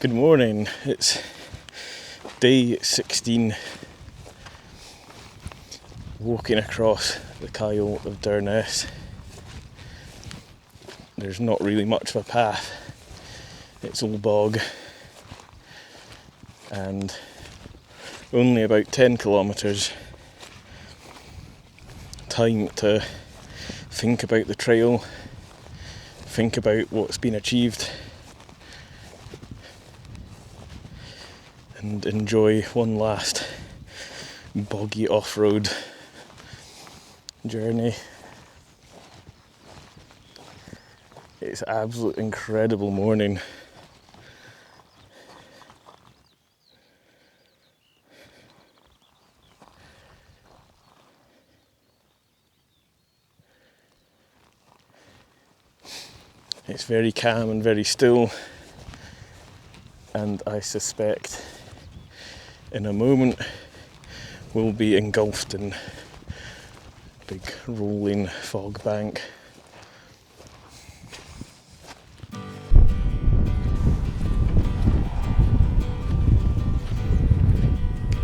Good morning, it's day 16, walking across the Kyle of Durness. There's not really much of a path, it's all bog and only about 10 kilometres. Time to think about the trail, think about what's been achieved and enjoy one last boggy off-road journey. It's an absolute incredible morning. It's very calm and very still, and I suspect in a moment we'll be engulfed in a big rolling fog bank.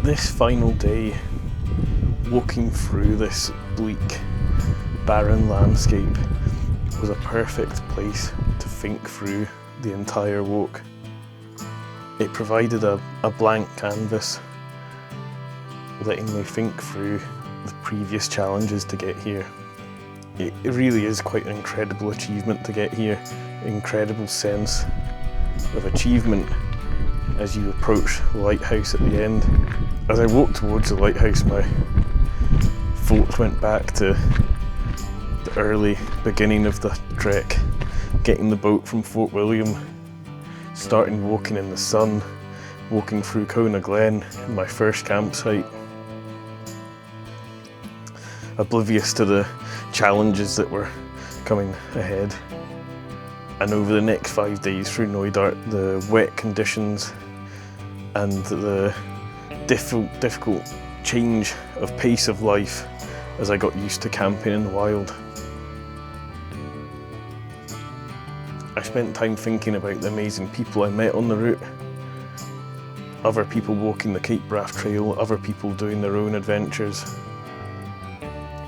This final day, walking through this bleak, barren landscape, was a perfect place to think through the entire walk. It provided a blank canvas, letting me think through the previous challenges to get here. It really is quite an incredible achievement to get here, incredible sense of achievement as you approach the lighthouse at the end. As I walked towards the lighthouse, my thoughts went back to the early beginning of the trek, getting the boat from Fort William, starting walking in the sun, walking through Kona Glen, my first campsite, oblivious to the challenges that were coming ahead. And over the next 5 days through Knoydart, the wet conditions and the difficult change of pace of life as I got used to camping in the wild. I spent time thinking about the amazing people I met on the route. Other people walking the Cape Wrath Trail, other people doing their own adventures.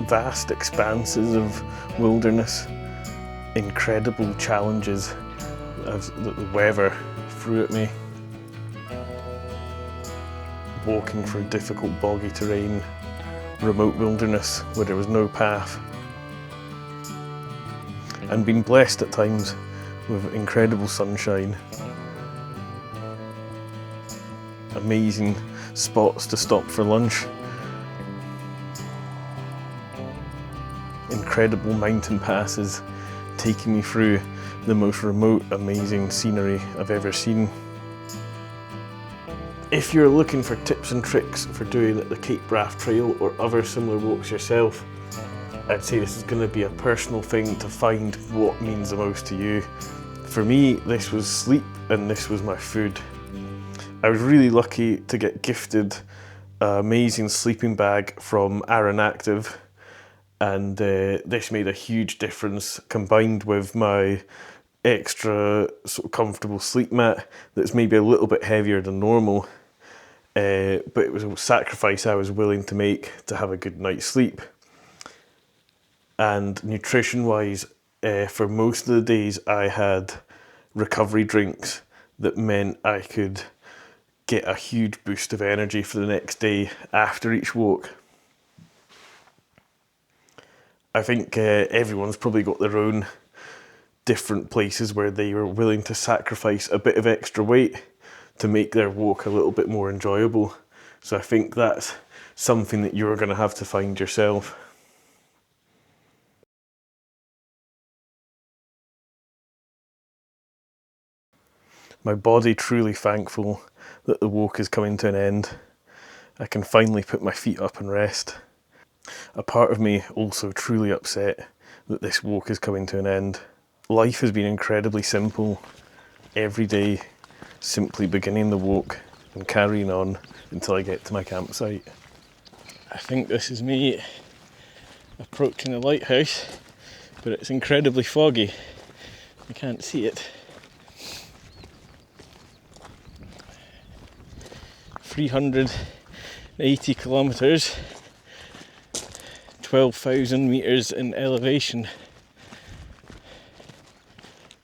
Vast expanses of wilderness, incredible challenges that the weather threw at me. Walking through difficult boggy terrain, remote wilderness where there was no path. And being blessed at times with incredible sunshine, amazing spots to stop for lunch, incredible mountain passes taking me through the most remote, amazing scenery I've ever seen. If you're looking for tips and tricks for doing the Cape Wrath Trail or other similar walks yourself, I'd say this is going to be a personal thing to find what means the most to you. For me, this was sleep and this was my food. I was really lucky to get gifted an amazing sleeping bag from Aaron Active, and this made a huge difference, combined with my extra sort of comfortable sleep mat that's maybe a little bit heavier than normal, but it was a sacrifice I was willing to make to have a good night's sleep. And nutrition wise, for most of the days I had recovery drinks that meant I could get a huge boost of energy for the next day after each walk. I think everyone's probably got their own different places where they were willing to sacrifice a bit of extra weight to make their walk a little bit more enjoyable. So I think that's something that you're going to have to find yourself. My body truly thankful that the walk is coming to an end. I can finally put my feet up and rest. A part of me also truly upset that this walk is coming to an end. Life has been incredibly simple. Every day, simply beginning the walk and carrying on until I get to my campsite. I think this is me approaching the lighthouse, but it's incredibly foggy. I can't see it. 380 kilometres, 12,000 metres in elevation.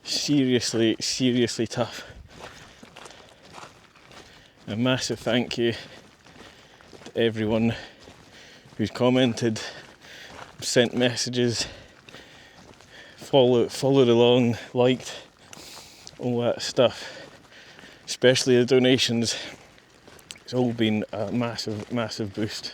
Seriously, seriously tough. A massive thank you to everyone who's commented, sent messages, followed along, liked, all that stuff. Especially the donations. It's all been a massive, massive boost.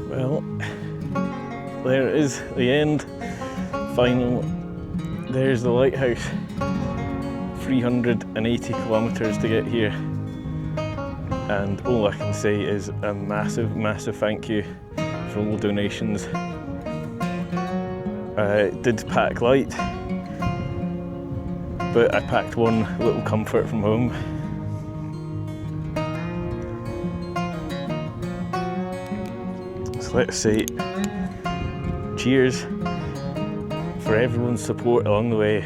Well, there it is, the end, final. There's the lighthouse. 380 kilometres to get here. And all I can say is a massive, massive thank you for all the donations. I did pack light, but I packed one little comfort from home. So let's say cheers for everyone's support along the way.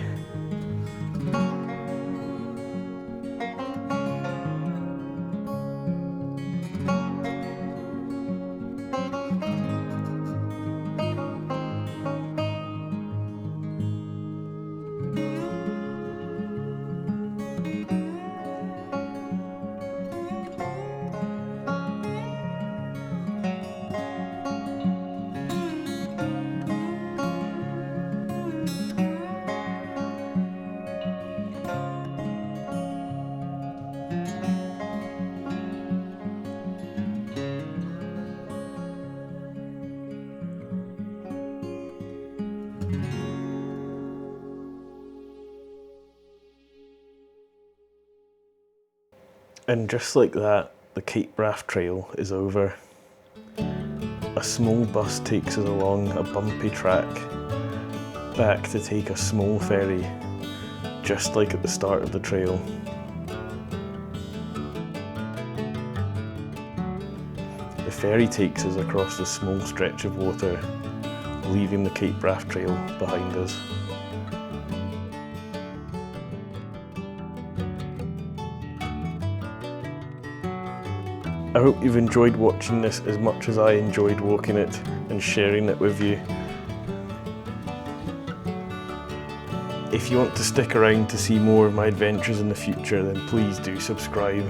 And just like that, the Cape Wrath Trail is over. A small bus takes us along a bumpy track, back to take a small ferry, just like at the start of the trail. The ferry takes us across a small stretch of water, leaving the Cape Wrath Trail behind us. I hope you've enjoyed watching this as much as I enjoyed walking it and sharing it with you. If you want to stick around to see more of my adventures in the future, then please do subscribe.